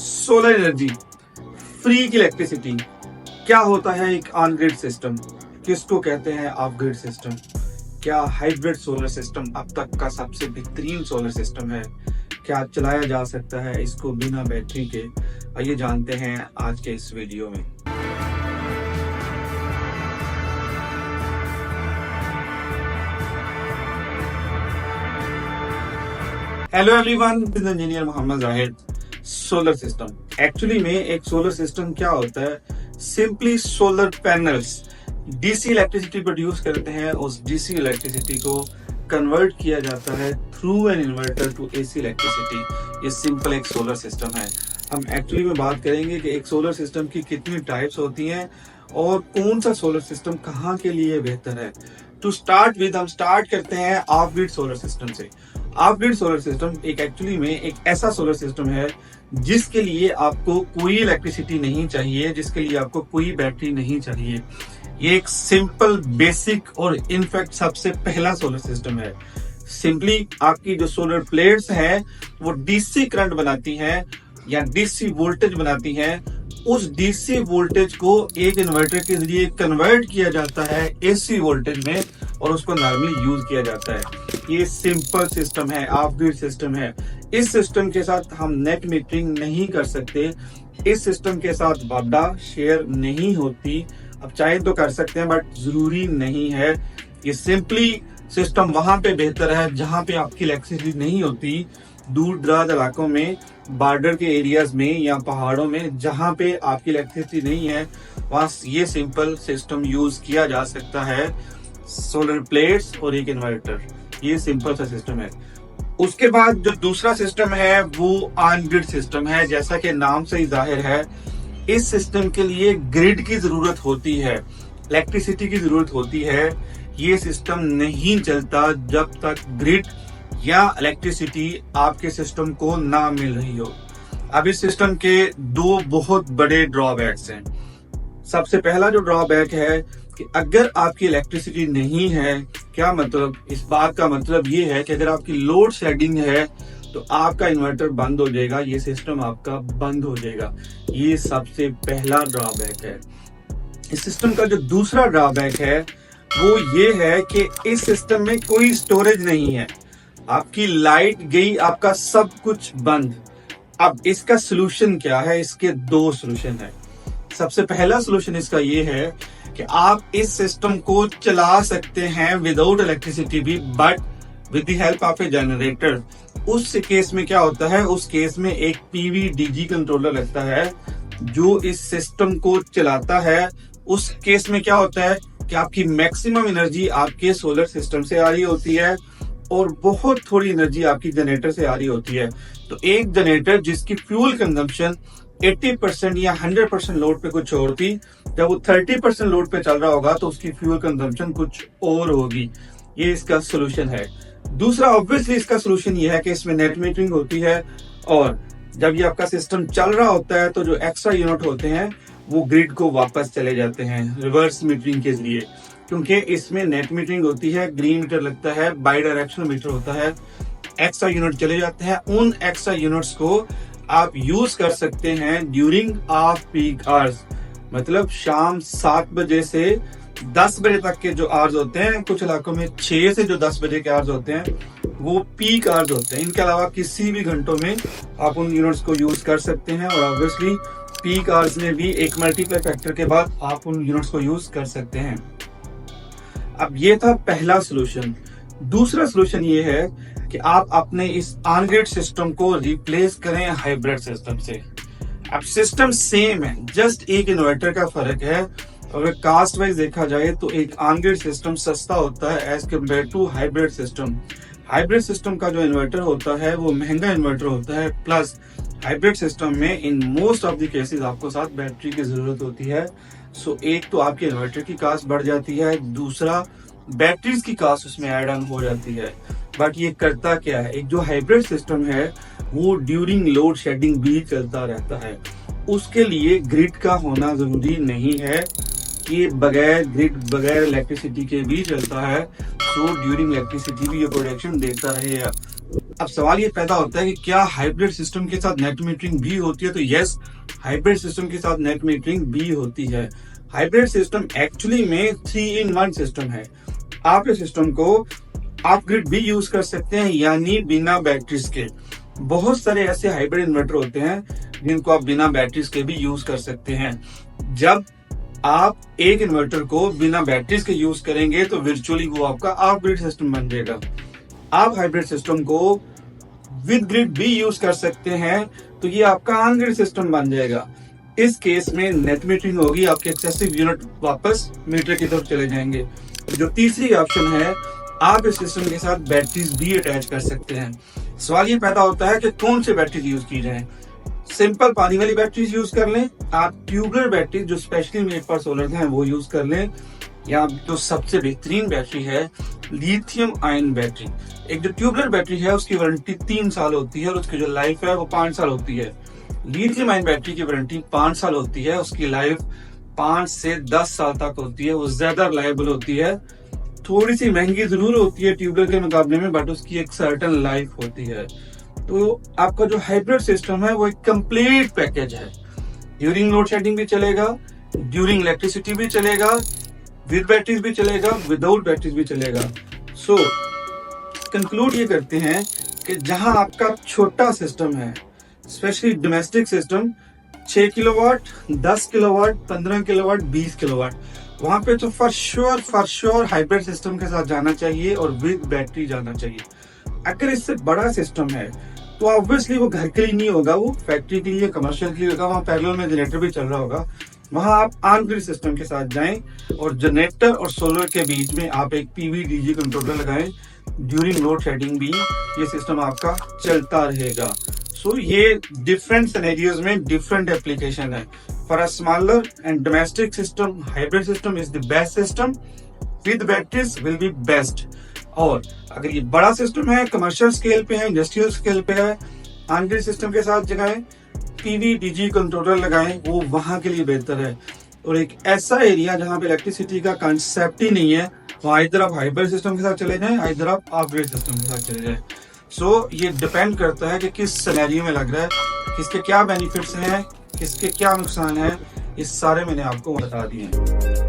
Solar energy, free की electricity, क्या होता है एक ऑन ग्रिड सिस्टम, किसको कहते हैं ऑफ ग्रिड सिस्टम, क्या हाइब्रिड सोलर सिस्टम अब तक का सबसे बेहतरीन सोलर सिस्टम है, क्या चलाया जा सकता है इसको बिना बैटरी के, आइए जानते हैं आज के इस वीडियो में। Hello everyone, this is engineer Mohammad Zahid. Solar system actually में एक सोलर सिस्टम क्या होता है, simply solar panels DC electricity produce करते हैं, उस डीसी इलेक्ट्रिसिटी को कन्वर्ट किया जाता है through an inverter to AC electricity. ये सिंपल एक सोलर सिस्टम है। हम एक्चुअली में बात करेंगे कि एक सोलर सिस्टम की कितनी टाइप्स होती हैं और कौन सा सोलर सिस्टम कहाँ के लिए बेहतर है। टू स्टार्ट विद हम स्टार्ट करते हैं ऑफ ग्रिड सोलर सिस्टम से। ऑफ ग्रिड सोलर सिस्टम एक एक्चुअली में एक ऐसा सोलर सिस्टम है जिसके लिए आपको कोई इलेक्ट्रिसिटी नहीं चाहिए, जिसके लिए आपको कोई बैटरी नहीं चाहिए। ये एक सिंपल, बेसिक और इनफैक्ट सबसे पहला सोलर सिस्टम है। सिंपली आपकी जो सोलर प्लेट्स है वो डीसी करंट बनाती हैं या डीसी वोल्टेज बनाती हैं। उस डीसी वोल्टेज को एक इन्वर्टर के जरिए कन्वर्ट किया जाता है एसी वोल्टेज में और उसको नॉर्मली यूज किया जाता है। ये सिंपल सिस्टम है, ऑफ ग्रिड सिस्टम है। इस सिस्टम के साथ हम नेट मीटरिंग नहीं कर सकते, इस सिस्टम के साथ वापडा शेयर नहीं होती। अब चाहे तो कर सकते हैं बट जरूरी नहीं है। ये सिंपली सिस्टम वहां पे बेहतर है जहां पे आपकी इलेक्ट्रिसिटी नहीं होती, दूर दराज इलाकों में, बॉर्डर के एरियाज में या पहाड़ों में जहां पे आपकी इलेक्ट्रिसिटी नहीं है, वहां ये सिंपल सिस्टम यूज किया जा सकता है। सोलर प्लेट्स और एक इन्वर्टर, ये सिंपल सा सिस्टम है। उसके बाद जो दूसरा सिस्टम है वो ऑन ग्रिड सिस्टम है। जैसा कि नाम से ही जाहिर है, इस सिस्टम के लिए ग्रिड की जरूरत होती है, इलेक्ट्रिसिटी की जरूरत होती है। ये सिस्टम नहीं चलता जब तक ग्रिड या इलेक्ट्रिसिटी आपके सिस्टम को ना मिल रही हो। अब इस सिस्टम के दो बहुत बड़े ड्रॉबैक्स हैं। सबसे पहला जो ड्रॉबैक है कि अगर आपकी इलेक्ट्रिसिटी नहीं है, क्या मतलब, इस बात का मतलब ये है कि अगर आपकी लोड शेडिंग है तो आपका इन्वर्टर बंद हो जाएगा, ये सिस्टम आपका बंद हो जाएगा। ये सबसे पहला ड्रॉबैक है। इस सिस्टम का जो दूसरा ड्रॉबैक है वो ये है कि इस सिस्टम में कोई स्टोरेज नहीं है। आपकी लाइट गई, आपका सब कुछ बंद। अब इसका सोल्यूशन क्या है? इसके दो सोल्यूशन है। सबसे पहला सोल्यूशन इसका ये है कि आप इस सिस्टम को चला सकते हैं विदाउट इलेक्ट्रिसिटी भी, but with the help of A generator. उस केस में क्या होता है, उस केस में एक पीवी-डीजी कंट्रोलर लगता है जो इस सिस्टम को चलाता है। उस केस में क्या होता है कि आपकी मैक्सिमम एनर्जी आपके सोलर सिस्टम से आ रही होती है और बहुत थोड़ी एनर्जी आपकी जनरेटर से आ रही होती है। तो एक जनरेटर जिसकी फ्यूल कंजम्पशन 80% या 100% लोड पे कुछ और थी, जब वो 30% लोड पे चल रहा होगा तो उसकी फ्यूल कंजम्पशन कुछ और होगी। ये इसका सोल्यूशन है। दूसरा ऑब्वियसली इसका सोल्यूशन ये है कि इसमें नेट मीटरिंग होती है और जब ये आपका सिस्टम चल रहा होता है तो जो एक्स्ट्रा यूनिट होते हैं वो ग्रिड को वापस चले जाते हैं रिवर्स मीटरिंग के जरिए, क्योंकि इसमें नेट मीटरिंग होती है, ग्रीन मीटर लगता है, बाई डायरेक्शनल मीटर होता है। एक्स्ट्रा यूनिट चले जाते हैं, उन एक्स्ट्रा यूनिट्स को आप यूज कर सकते हैं ड्यूरिंग ऑफ पीक आवर्स, मतलब शाम 7 बजे से 10 बजे तक के जो आवर्स होते हैं, कुछ इलाकों में 6 से जो 10 बजे के आवर्स होते हैं वो पीक आवर्स होते हैं। इनके अलावा किसी भी घंटों में आप उन यूनिट्स को यूज कर सकते हैं और ऑब्वियसली पीक आवर्स में भी एक मल्टीप्लाई फैक्टर के बाद आप उन यूनिट्स को यूज कर सकते हैं। अब ये था पहला सोल्यूशन। दूसरा सोल्यूशन ये है कि आप अपने इस ऑन ग्रिड सिस्टम को रिप्लेस करें हाइब्रिड सिस्टम से। अब सिस्टम सेम है, जस्ट एक इन्वर्टर का फर्क है। अगर कास्ट वाइज देखा जाए तो एक ऑन ग्रिड सिस्टम सस्ता होता है as compare to hybrid system. Hybrid system का जो इन्वर्टर होता है वो महंगा इन्वर्टर होता है, प्लस हाइब्रिड सिस्टम में in most of the cases आपको साथ बैटरी की जरूरत होती है। सो एक तो आपके इन्वर्टर की कास्ट बढ़ जाती है, दूसरा बैटरीज की कास्ट उसमें ऐड ऑन हो जाती है। बट ये करता क्या है, एक जो हाइब्रिड सिस्टम है वो ड्यूरिंग लोड शेडिंग भी चलता रहता है। उसके लिए ग्रिड का होना जरूरी नहीं है कि बगैर ग्रिड, बगैर इलेक्ट्रिसिटी के भी चलता है। सो ड्यूरिंग इलेक्ट्रिसिटी भी ये प्रोडक्शन देता रहेगा। अब सवाल ये पैदा होता है कि क्या हाइब्रिड सिस्टम के साथ नेट मीटरिंग भी होती है? तो यस, हाइब्रिड सिस्टम के साथ नेट मीटरिंग भी होती है। हाइब्रिड सिस्टम एक्चुअली में 3-in-1 सिस्टम है। आप इस सिस्टम को ऑफ ग्रिड भी यूज कर सकते हैं, यानी बिना बैटरीज के। बहुत सारे ऐसे हाइब्रिड इन्वर्टर होते हैं जिनको आप बिना बैटरीज के भी यूज कर सकते हैं। जब आप एक इन्वर्टर को बिना बैटरीज के यूज करेंगे तो वर्चुअली वो आपका ऑफ ग्रिड सिस्टम बन जाएगा। आप हाइब्रिड सिस्टम को विद ग्रिड भी यूज कर सकते हैं तो ये आपका ऑन ग्रिड सिस्टम बन जाएगा। इस केस में नेट मीटरिंग होगी, आपके एक्सेसिव यूनिट वापस मीटर की तरफ चले जाएंगे। जो तीसरी ऑप्शन है, आप इस सिस्टम के साथ बैटरीज भी अटैच कर सकते हैं। सवाल ये पैदा होता है कि कौन से बैटरीज यूज की जाए। सिंपल पानी वाली बैटरीज यूज कर लें, आप ट्यूबलर बैटरी जो स्पेशली मेड फॉर सोलर हैं वो यूज कर लें, या जो सबसे बेहतरीन बैटरी है लिथियम आयन बैटरी। एक जो ट्यूबलर बैटरी है उसकी वारंटी 3 साल होती है और उसकी जो लाइफ है वो 5 साल होती है। लिथियम आयन बैटरी की वारंटी 5 साल होती है, उसकी लाइफ 5 से 10 साल तक होती है, वो ज्यादा रिलायबल होती है। थोड़ी सी महंगी जरूर होती है ट्यूबलर के मुकाबले में, बट उसकी एक सर्टेन लाइफ होती है। तो आपका जो हाइब्रिड सिस्टम है वो एक कंप्लीट पैकेज है। ड्यूरिंग लोड शेडिंग भी चलेगा, ड्यूरिंग इलेक्ट्रिसिटी भी चलेगा, विद बैटरीज भी चलेगा, विदाउट बैटरीज भी चलेगा। सो कंक्लूड ये करते हैं कि जहां आपका छोटा सिस्टम है, specially domestic system, 6 kilowatt, 10 kilowatt, 15 kilowatt, 20 kilowatt, वहां पे तो फॉर श्योर हाइब्रिड सिस्टम के साथ जाना चाहिए और विद बैटरी जाना चाहिए। अगर इससे बड़ा सिस्टम है तो ऑब्वियसली वो घर के लिए नहीं होगा, वो फैक्ट्री के लिए, कमर्शियल के लिए होगा, वहाँ पैरेलल में जनरेटर भी चल रहा होगा। वहां आप ऑन ग्रिड सिस्टम के साथ जाएं और जनरेटर और सोलर के बीच में आप एक पीवी डीजी कंट्रोलर लगाएं। ड्यूरिंग लोड शेडिंग भी ये सिस्टम आपका चलता रहेगा। सो ये डिफरेंट सिनेरियोज में डिफरेंट एप्लीकेशन है। For a smaller and domestic system, hybrid system is the best system, with batteries will be best. और अगर ये बड़ा सिस्टम है, कमर्शियल स्केल पे है, इंडस्ट्रियल स्केल पे है, ऑन ग्रिड सिस्टम के साथ जगह पीवी डीजी कंट्रोलर लगाएं, वो वहां के लिए बेहतर है। और एक ऐसा एरिया जहां पे इलेक्ट्रिसिटी का कंसेप्ट ही नहीं है, वहां इधर आप हाइब्रिड सिस्टम के साथ चले जाएं, इधर आप ऑफ ग्रिड सिस्टम के साथ चले जाएं। सो ये डिपेंड करता है कि किस सिनेरियो में लग रहा है, किसके क्या बेनिफिट्स हैं, किसके क्या नुकसान है, इस सारे मैंने आपको बता दिए हैं।